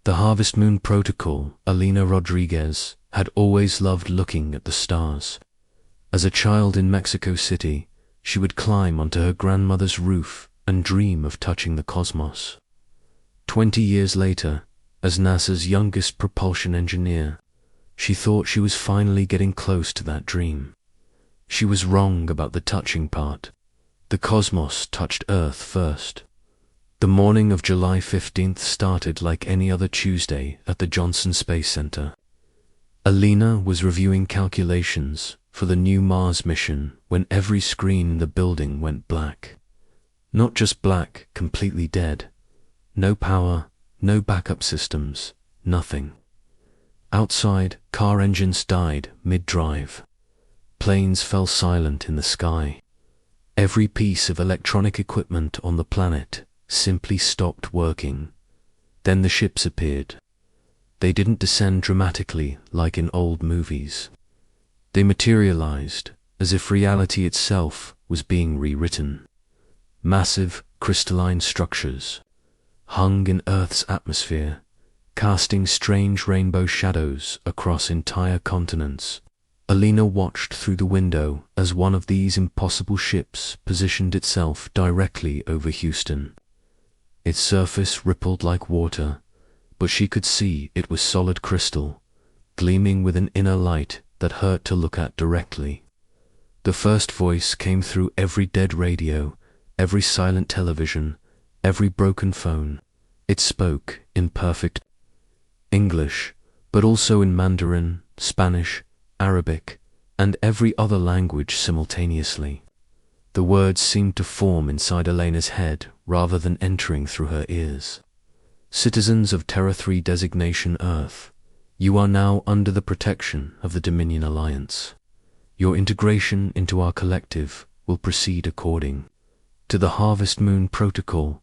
The Harvest Moon Protocol, Alina Rodriguez, had always loved looking at the stars. As a child in Mexico City, she would climb onto her grandmother's roof and dream of touching the cosmos. 20 years later, as NASA's youngest propulsion engineer, she thought she was finally getting close to that dream. She was wrong about the touching part. The cosmos touched Earth first. The morning of July 15th started like any other Tuesday at the Johnson Space Center. Alina was reviewing calculations for the new Mars mission when every screen in the building went black. Not just black, completely dead. No power, no backup systems, nothing. Outside, car engines died mid-drive. Planes fell silent in the sky. Every piece of electronic equipment on the planet simply stopped working. Then the ships appeared. They didn't descend dramatically like in old movies. They materialized as if reality itself was being rewritten. Massive, crystalline structures, hung in Earth's atmosphere, casting strange rainbow shadows across entire continents. Alina watched through the window as one of these impossible ships positioned itself directly over Houston. Its surface rippled like water, but she could see it was solid crystal, gleaming with an inner light that hurt to look at directly. The first voice came through every dead radio, every silent television, every broken phone. It spoke in perfect English, but also in Mandarin, Spanish, Arabic, and every other language simultaneously. The words seemed to form inside Alina's head rather than entering through her ears. Citizens of Terra 3 designation Earth, you are now under the protection of the Dominion Alliance. Your integration into our collective will proceed according to the Harvest Moon Protocol.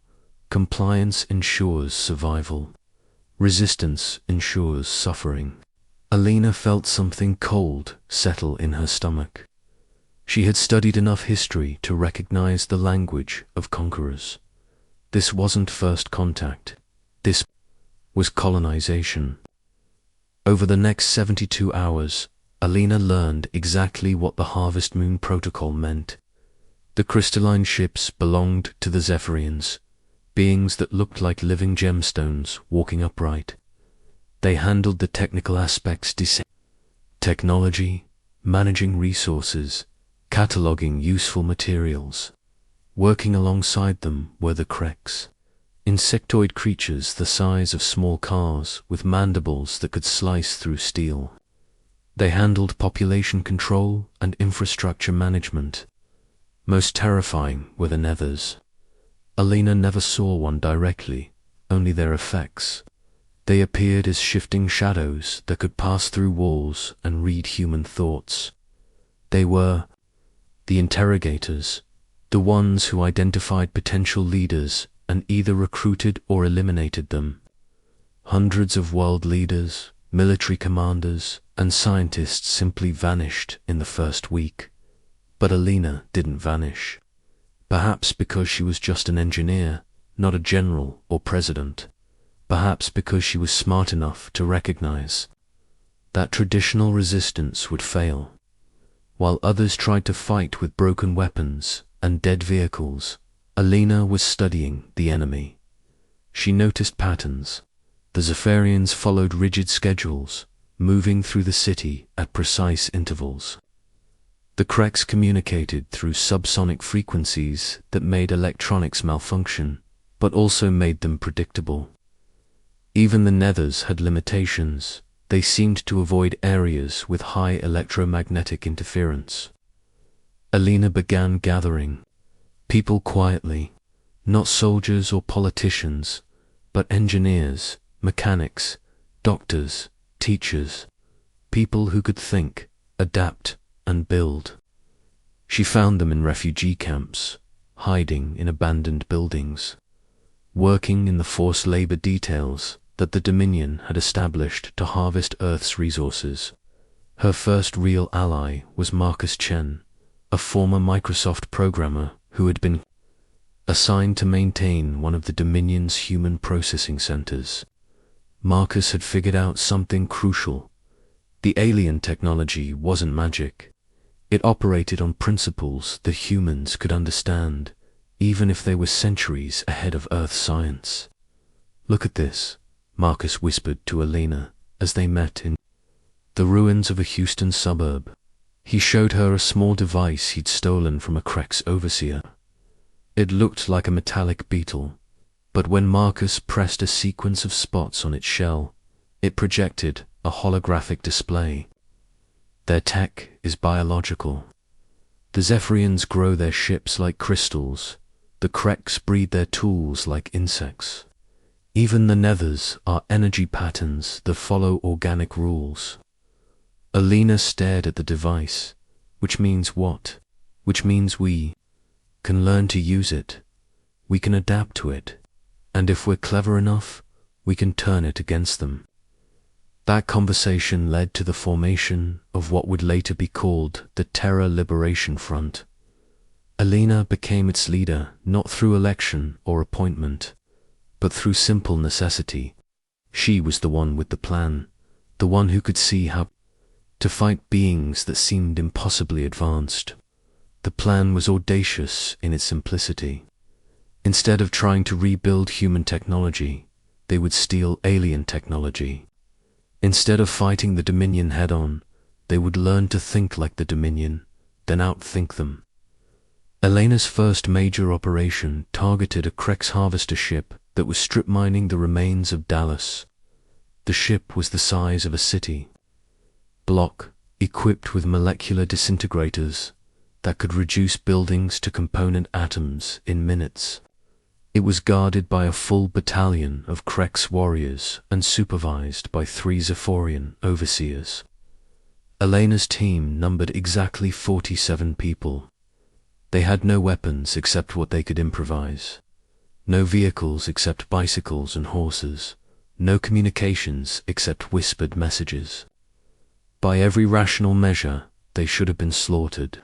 Compliance ensures survival. Resistance ensures suffering. Alina felt something cold settle in her stomach. She had studied enough history to recognize the language of conquerors. This wasn't first contact. This was colonization. Over the next 72 hours, Alina learned exactly what the Harvest Moon Protocol meant. The crystalline ships belonged to the Zephyrians, beings that looked like living gemstones walking upright. They handled the technical aspects, technology, managing resources, cataloging useful materials. Working alongside them were the Kreks, insectoid creatures the size of small cars with mandibles that could slice through steel. They handled population control and infrastructure management. Most terrifying were the Nethers. Alina never saw one directly, only their effects. They appeared as shifting shadows that could pass through walls and read human thoughts. They were the interrogators, the ones who identified potential leaders and either recruited or eliminated them. Hundreds of world leaders, military commanders, and scientists simply vanished in the first week. But Alina didn't vanish. Perhaps because she was just an engineer, not a general or president. Perhaps because she was smart enough to recognize that traditional resistance would fail. While others tried to fight with broken weapons and dead vehicles, Alina was studying the enemy. She noticed patterns. The Zephyrians followed rigid schedules, moving through the city at precise intervals. The Kreks communicated through subsonic frequencies that made electronics malfunction, but also made them predictable. Even the Nethers had limitations. They seemed to avoid areas with high electromagnetic interference. Alina began gathering people quietly, not soldiers or politicians, but engineers, mechanics, doctors, teachers, people who could think, adapt, and build. She found them in refugee camps, hiding in abandoned buildings, working in the forced labor details that the Dominion had established to harvest Earth's resources. Her first real ally was Marcus Chen, a former Microsoft programmer who had been assigned to maintain one of the Dominion's human processing centers. Marcus had figured out something crucial. The alien technology wasn't magic. It operated on principles that humans could understand, even if they were centuries ahead of Earth science. "Look at this," Marcus whispered to Alina as they met in the ruins of a Houston suburb. He showed her a small device he'd stolen from a Krex overseer. It looked like a metallic beetle, but when Marcus pressed a sequence of spots on its shell, it projected a holographic display. "Their tech is biological. The Zephyrians grow their ships like crystals. The Krex breed their tools like insects. Even the Nethers are energy patterns that follow organic rules." Alina stared at the device. "Which means what?" "Which means we can learn to use it. We can adapt to it. And if we're clever enough, we can turn it against them." That conversation led to the formation of what would later be called the Terra Liberation Front. Alina became its leader not through election or appointment, but through simple necessity. She was the one with the plan, the one who could see how to fight beings that seemed impossibly advanced. The plan was audacious in its simplicity. Instead of trying to rebuild human technology, they would steal alien technology. Instead of fighting the Dominion head-on, they would learn to think like the Dominion, then outthink them. Elena's first major operation targeted a Krex harvester ship that was strip mining the remains of Dallas. The ship was the size of a city block, equipped with molecular disintegrators that could reduce buildings to component atoms in minutes. It was guarded by a full battalion of Krex warriors and supervised by 3 Zephyrian overseers. Elena's team numbered exactly 47 people. They had no weapons except what they could improvise, no vehicles except bicycles and horses, no communications except whispered messages. By every rational measure, they should have been slaughtered.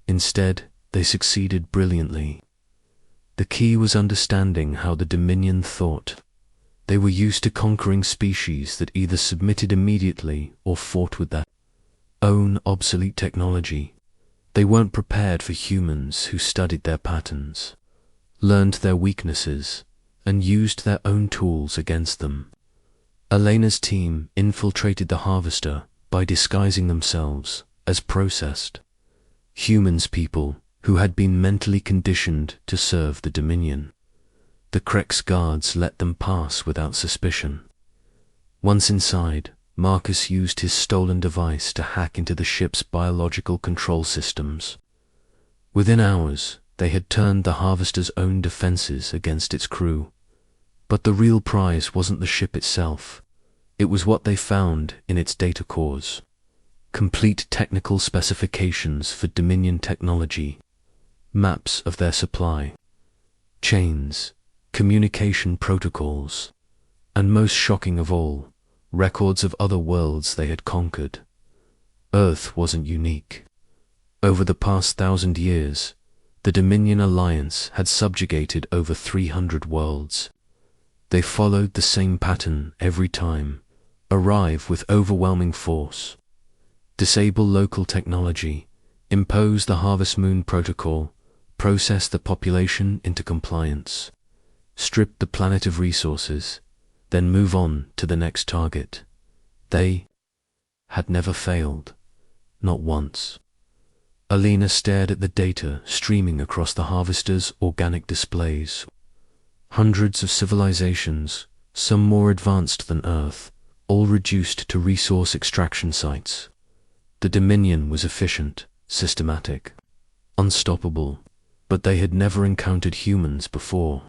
Instead, they succeeded brilliantly. The key was understanding how the Dominion thought. They were used to conquering species that either submitted immediately or fought with their own obsolete technology. They weren't prepared for humans who studied their patterns, learned their weaknesses, and used their own tools against them. Elena's team infiltrated the harvester by disguising themselves as processed humans, people who had been mentally conditioned to serve the Dominion. The Krex guards let them pass without suspicion. Once inside, Marcus used his stolen device to hack into the ship's biological control systems. Within hours, they had turned the harvester's own defenses against its crew. But the real prize wasn't the ship itself. It was what they found in its data cores. Complete technical specifications for Dominion technology, maps of their supply, chains, communication protocols, and most shocking of all, records of other worlds they had conquered. Earth wasn't unique. Over the past 1,000 years, the Dominion Alliance had subjugated over 300 worlds. They followed the same pattern every time: arrive with overwhelming force, disable local technology, impose the Harvest Moon Protocol, process the population into compliance, strip the planet of resources, then move on to the next target. They had never failed, not once. Alina stared at the data streaming across the harvester's organic displays. Hundreds of civilizations, some more advanced than Earth, all reduced to resource extraction sites. The Dominion was efficient, systematic, unstoppable, but they had never encountered humans before.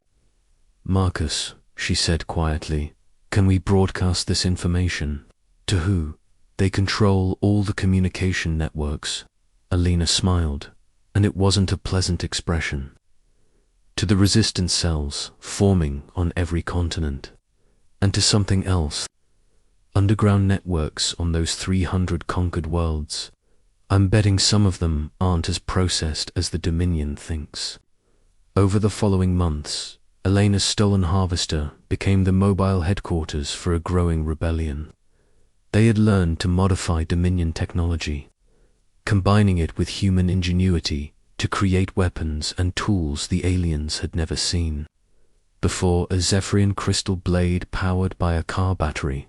"Marcus," she said quietly, "can we broadcast this information?" "To who?" "They control all the communication networks." Alina smiled, and it wasn't a pleasant expression. "To the resistance cells forming on every continent, and to something else, underground networks on those 300 conquered worlds. I'm betting some of them aren't as processed as the Dominion thinks." Over the following months, Elena's stolen harvester became the mobile headquarters for a growing rebellion. They had learned to modify Dominion technology, combining it with human ingenuity to create weapons and tools the aliens had never seen. Before a Zephyrian crystal blade powered by a car battery,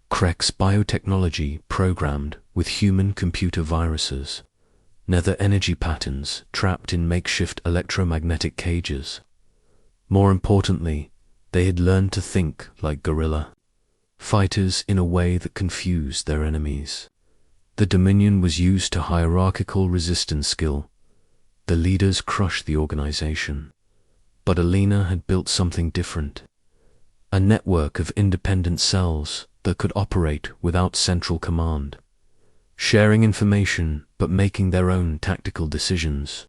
Krek's biotechnology programmed with human computer viruses, nether energy patterns trapped in makeshift electromagnetic cages. More importantly, they had learned to think like guerrilla fighters in a way that confused their enemies. The Dominion was used to hierarchical resistance skill. The leaders crushed the organization. But Elena had built something different. A network of independent cells that could operate without central command, sharing information but making their own tactical decisions.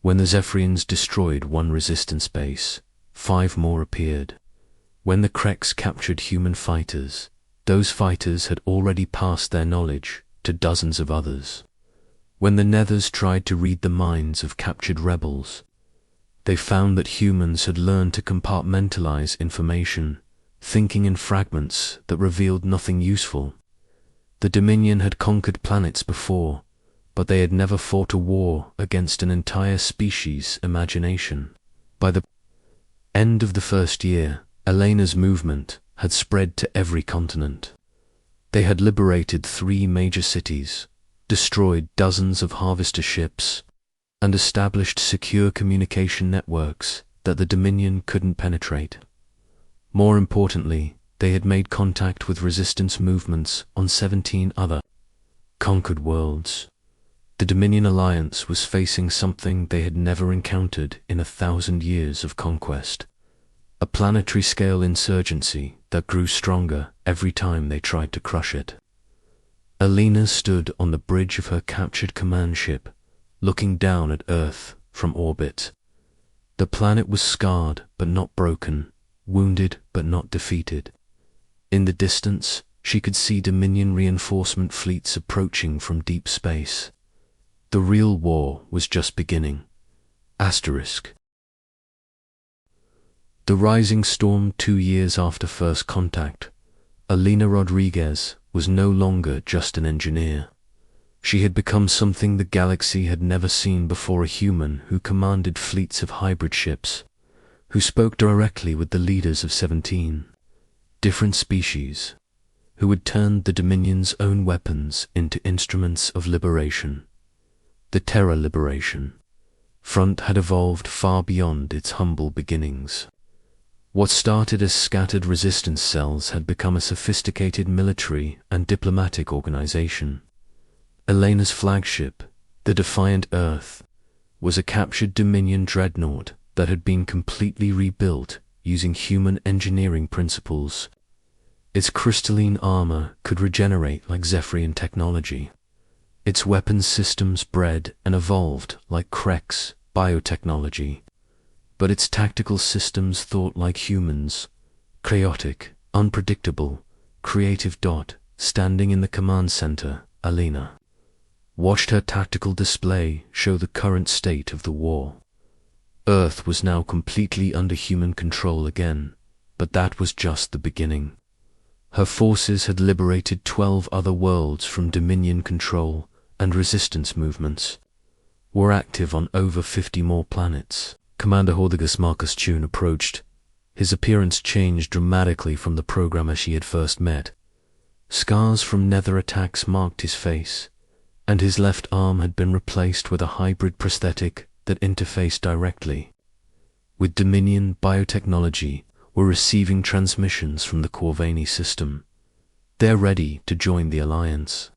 When the Zephyrians destroyed one resistance base, 5 more appeared. When the Kreks captured human fighters, those fighters had already passed their knowledge to dozens of others. When the Nethers tried to read the minds of captured rebels, they found that humans had learned to compartmentalize information, thinking in fragments that revealed nothing useful. The Dominion had conquered planets before, but they had never fought a war against an entire species' imagination. By the end of the first year, Elena's movement had spread to every continent. They had liberated 3 major cities, destroyed dozens of harvester ships, and established secure communication networks that the Dominion couldn't penetrate. More importantly, they had made contact with resistance movements on 17 other conquered worlds. The Dominion Alliance was facing something they had never encountered in 1,000 years of conquest. A planetary-scale insurgency that grew stronger every time they tried to crush it. Elena stood on the bridge of her captured command ship, looking down at Earth from orbit. The planet was scarred but not broken, wounded but not defeated. In the distance, she could see Dominion reinforcement fleets approaching from deep space. The real war was just beginning. Asterisk. The rising storm 2 years after first contact, Elena Rodriguez was no longer just an engineer. She had become something the galaxy had never seen before, a human who commanded fleets of hybrid ships, who spoke directly with the leaders of 17 different species, who had turned the Dominion's own weapons into instruments of liberation. The Terra Liberation Front had evolved far beyond its humble beginnings. What started as scattered resistance cells had become a sophisticated military and diplomatic organization. Elena's flagship, the Defiant Earth, was a captured Dominion dreadnought that had been completely rebuilt using human engineering principles. Its crystalline armor could regenerate like Zephyrian technology. Its weapons systems bred and evolved like Krek's biotechnology. But its tactical systems thought like humans, chaotic, unpredictable, creative. Standing in the command center, Elena watched her tactical display show the current state of the war. Earth was now completely under human control again, but that was just the beginning. Her forces had liberated 12 other worlds from Dominion control, and resistance movements were active on over 50 more planets. Commander Hordigus Marcus Tune approached. His appearance changed dramatically from the programmer she had first met. Scars from nether attacks marked his face, and his left arm had been replaced with a hybrid prosthetic that interfaced directly with Dominion biotechnology. Were receiving transmissions from the Corvani system. They're ready to join the Alliance.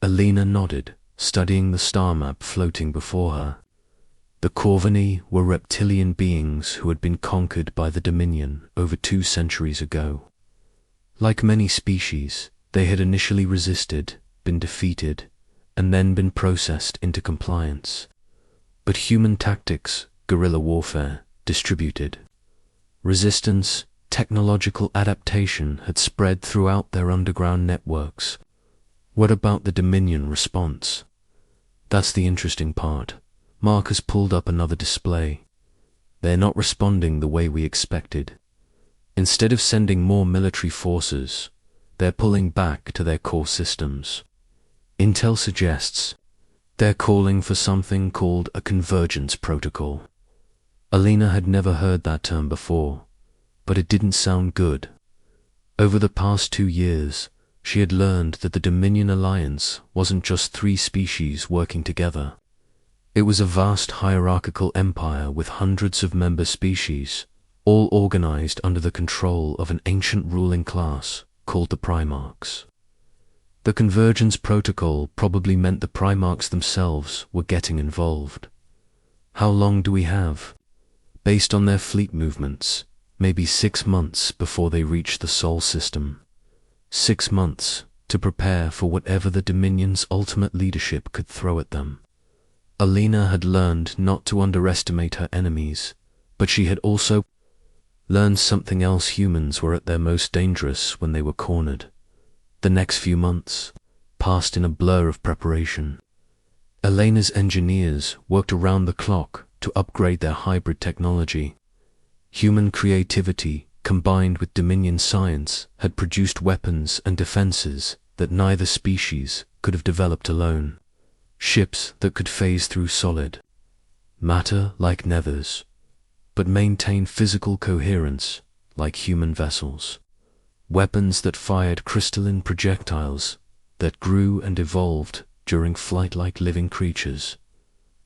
Elena nodded, studying the star map floating before her. The Corvani were reptilian beings who had been conquered by the Dominion over 2 centuries ago. Like many species, they had initially resisted, been defeated, and then been processed into compliance. But human tactics, guerrilla warfare, distributed resistance, technological adaptation had spread throughout their underground networks. What about the Dominion response? That's the interesting part. Marcus pulled up another display. They're not responding the way we expected. Instead of sending more military forces, they're pulling back to their core systems. Intel suggests they're calling for something called a convergence protocol. Alina had never heard that term before, but it didn't sound good. Over the past 2 years, she had learned that the Dominion Alliance wasn't just 3 species working together. It was a vast hierarchical empire with hundreds of member species, all organized under the control of an ancient ruling class called the Primarchs. The Convergence Protocol probably meant the Primarchs themselves were getting involved. How long do we have? Based on their fleet movements, maybe 6 months before they reach the Sol system. 6 months to prepare for whatever the Dominion's ultimate leadership could throw at them. Alina had learned not to underestimate her enemies, but she had also learned something else: humans were at their most dangerous when they were cornered. The next few months passed in a blur of preparation. Elena's engineers worked around the clock to upgrade their hybrid technology. Human creativity combined with Dominion science had produced weapons and defenses that neither species could have developed alone. Ships that could phase through solid matter like nethers, but maintain physical coherence like human vessels. Weapons that fired crystalline projectiles that grew and evolved during flight like living creatures.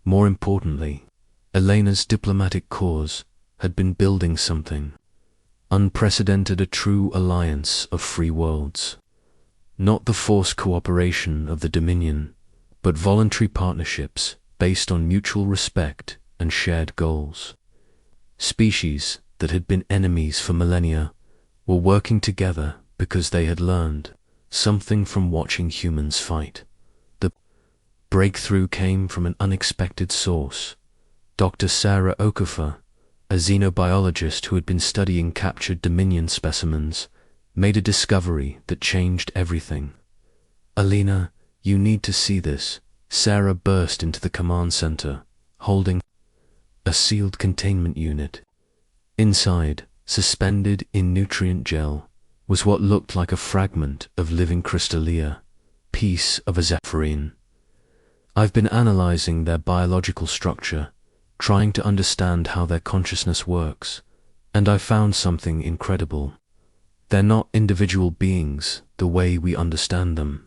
More importantly, Elena's diplomatic corps had been building something unprecedented: a true alliance of free worlds. Not the forced cooperation of the Dominion, but voluntary partnerships based on mutual respect and shared goals. Species that had been enemies for millennia were working together because they had learned something from watching humans fight. The breakthrough came from an unexpected source. Dr. Sarah Okafor, a xenobiologist who had been studying captured Dominion specimens, made a discovery that changed everything. "Alina, you need to see this." Sarah burst into the command center, holding a sealed containment unit. Inside, suspended in nutrient gel, was what looked like a fragment of living crystallia, piece of a zephyrine. "I've been analyzing their biological structure, trying to understand how their consciousness works, and I found something incredible. They're not individual beings the way we understand them.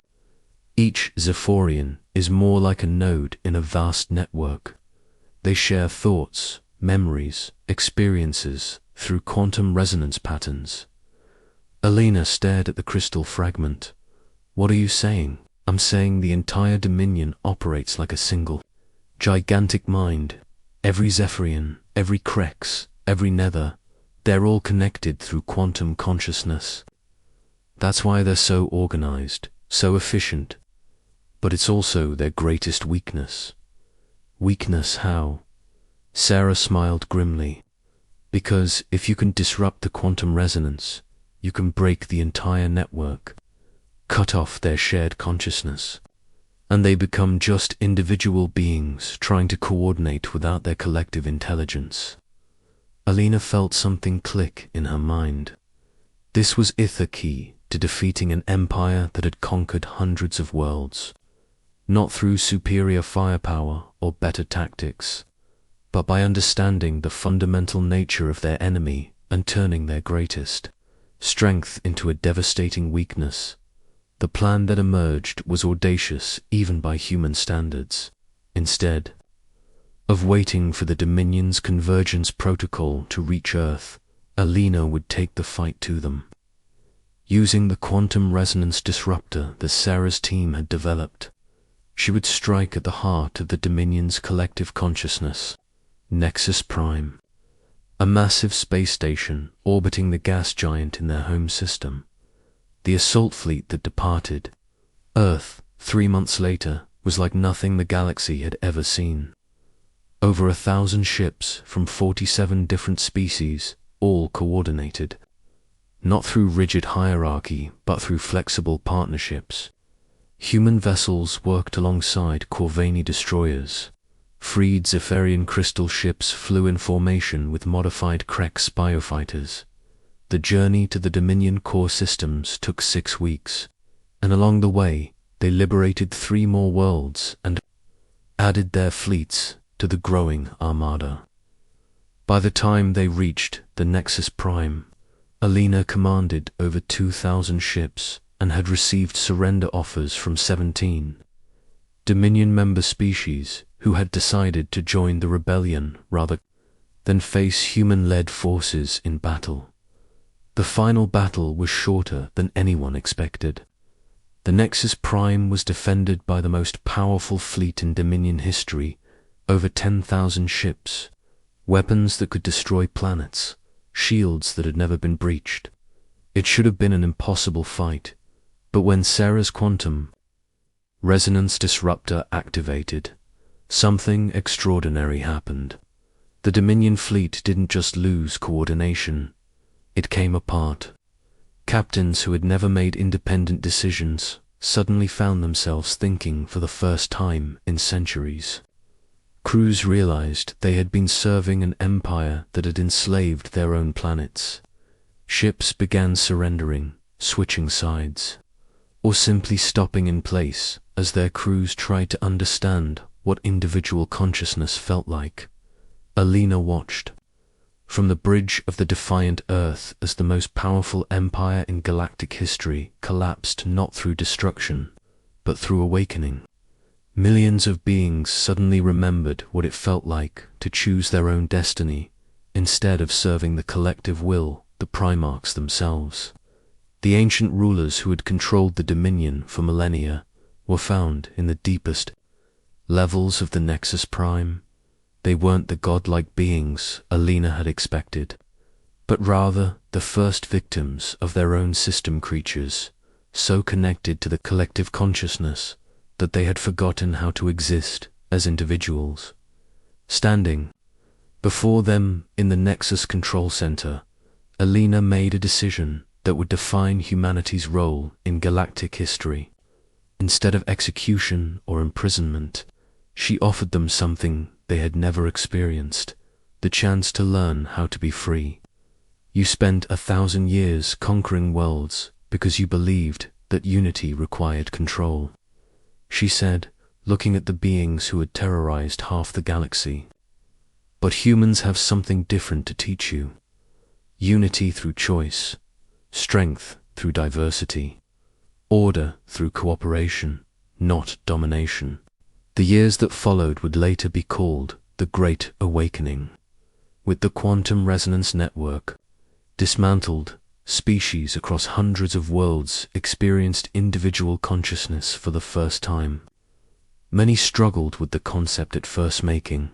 Each Zephorian is more like a node in a vast network. They share thoughts, memories, experiences through quantum resonance patterns." Alina stared at the crystal fragment. "What are you saying?" "I'm saying the entire Dominion operates like a single, gigantic mind. Every Zephirian, every Krex, every Nether, they're all connected through quantum consciousness. That's why they're so organized, so efficient. But it's also their greatest weakness." "Weakness how?" Sarah smiled grimly. "Because if you can disrupt the quantum resonance, you can break the entire network, cut off their shared consciousness, and they become just individual beings trying to coordinate without their collective intelligence." Alina felt something click in her mind. This was the key to defeating an empire that had conquered hundreds of worlds, not through superior firepower or better tactics, but by understanding the fundamental nature of their enemy and turning their greatest strength into a devastating weakness. The plan that emerged was audacious even by human standards. Instead of waiting for the Dominion's convergence protocol to reach Earth, Alina would take the fight to them. Using the quantum resonance disruptor that Sarah's team had developed, she would strike at the heart of the Dominion's collective consciousness, Nexus Prime, a massive space station orbiting the gas giant in their home system. The assault fleet that departed Earth 3 months later was like nothing the galaxy had ever seen. Over 1,000 ships from 47 different species, all coordinated, not through rigid hierarchy but through flexible partnerships. Human vessels worked alongside Corvini destroyers, Freed Zephyrian crystal ships flew in formation with modified Krex biofighters. The journey to the Dominion core systems took 6 weeks, and along the way, they liberated 3 more worlds and added their fleets to the growing armada. By the time they reached the Nexus Prime, Alina commanded over 2,000 ships and had received surrender offers from 17 Dominion member species who had decided to join the rebellion rather than face human-led forces in battle. The final battle was shorter than anyone expected. The Nexus Prime was defended by the most powerful fleet in Dominion history, over 10,000 ships, weapons that could destroy planets, shields that had never been breached. It should have been an impossible fight, but when Sarah's quantum resonance disruptor activated, something extraordinary happened. The Dominion fleet didn't just lose coordination, it came apart. Captains who had never made independent decisions suddenly found themselves thinking for the first time in centuries. Crews realized they had been serving an empire that had enslaved their own planets. Ships began surrendering, switching sides, or simply stopping in place as their crews tried to understand what individual consciousness felt like. Alina watched from the bridge of the defiant Earth as the most powerful empire in galactic history collapsed not through destruction, but through awakening. Millions of beings suddenly remembered what it felt like to choose their own destiny instead of serving the collective will, the Primarchs themselves. The ancient rulers who had controlled the Dominion for millennia were found in the deepest levels of the Nexus Prime. They weren't the godlike beings Alina had expected, but rather the first victims of their own system creatures, so connected to the collective consciousness that they had forgotten how to exist as individuals. Standing before them in the Nexus Control Center, Alina made a decision that would define humanity's role in galactic history. Instead of execution or imprisonment, she offered them something they had never experienced, the chance to learn how to be free. You spent 1,000 years conquering worlds because you believed that unity required control, she said, looking at the beings who had terrorized half the galaxy. But humans have something different to teach you. Unity through choice, strength through diversity, order through cooperation, not domination. The years that followed would later be called the Great Awakening. With the quantum resonance network dismantled, species across hundreds of worlds experienced individual consciousness for the first time. Many struggled with the concept at first making.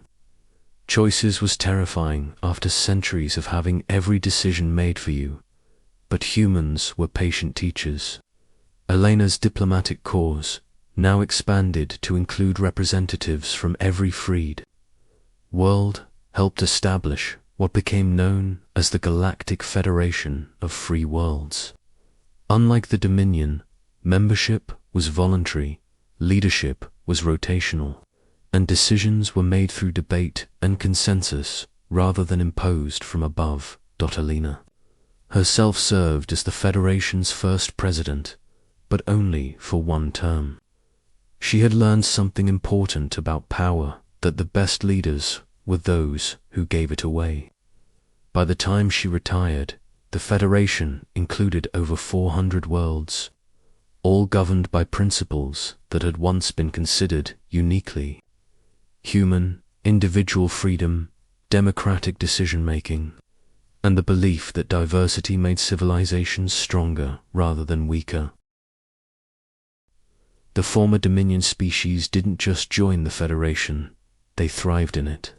Choices was terrifying after centuries of having every decision made for you, but humans were patient teachers. Elena's diplomatic corps now expanded to include representatives from every freed world, helped establish what became known as the Galactic Federation of Free Worlds. Unlike the Dominion, membership was voluntary, leadership was rotational, and decisions were made through debate and consensus rather than imposed from above. Alina herself served as the Federation's first president, but only for 1 term. She had learned something important about power, that the best leaders were those who gave it away. By the time she retired, the Federation included over 400 worlds, all governed by principles that had once been considered uniquely human, individual freedom, democratic decision-making, and the belief that diversity made civilizations stronger rather than weaker. The former Dominion species didn't just join the Federation, they thrived in it.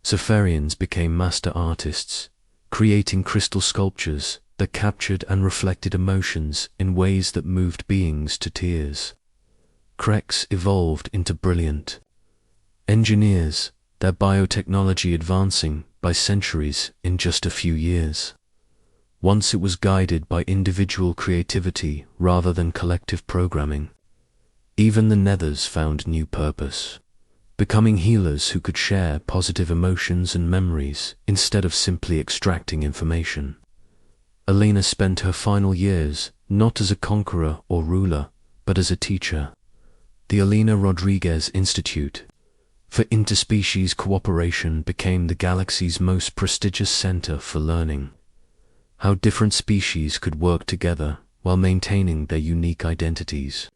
Zephyrians became master artists, creating crystal sculptures that captured and reflected emotions in ways that moved beings to tears. Krex evolved into brilliant engineers, their biotechnology advancing by centuries in just a few years. Once it was guided by individual creativity rather than collective programming. Even the Nethers found new purpose. becoming healers who could share positive emotions and memories instead of simply extracting information. Alina spent her final years not as a conqueror or ruler, but as a teacher. The Alina Rodriguez Institute for Interspecies Cooperation became the galaxy's most prestigious center for learning how different species could work together while maintaining their unique identities.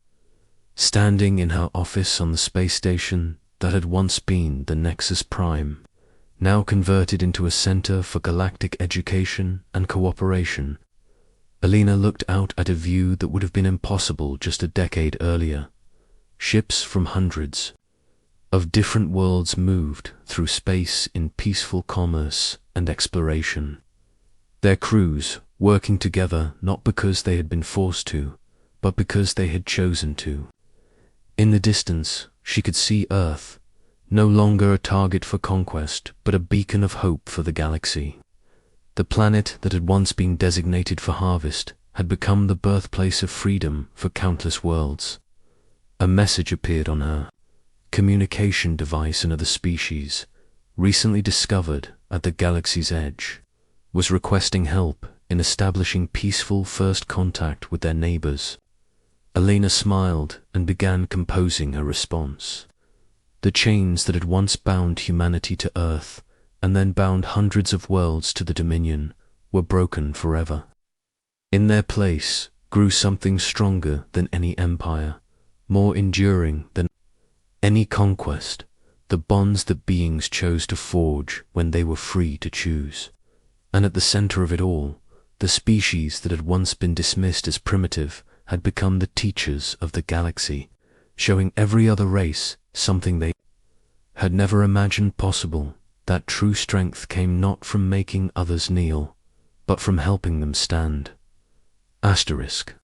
Standing in her office on the space station that had once been the Nexus Prime, now converted into a center for galactic education and cooperation, Alina looked out at a view that would have been impossible just a decade earlier. Ships from hundreds of different worlds moved through space in peaceful commerce and exploration, their crews working together not because they had been forced to, but because they had chosen to. In the distance, she could see Earth, no longer a target for conquest, but a beacon of hope for the galaxy. The planet that had once been designated for harvest had become the birthplace of freedom for countless worlds. A message appeared on her communication device. Another species, recently discovered at the galaxy's edge, was requesting help in establishing peaceful first contact with their neighbors. Alina smiled and began composing her response. The chains that had once bound humanity to Earth and then bound hundreds of worlds to the Dominion were broken forever. In their place grew something stronger than any empire, more enduring than any conquest, the bonds that beings chose to forge when they were free to choose. And at the center of it all, the species that had once been dismissed as primitive had become the teachers of the galaxy, showing every other race something they had never imagined possible, that true strength came not from making others kneel, but from helping them stand. Asterisk.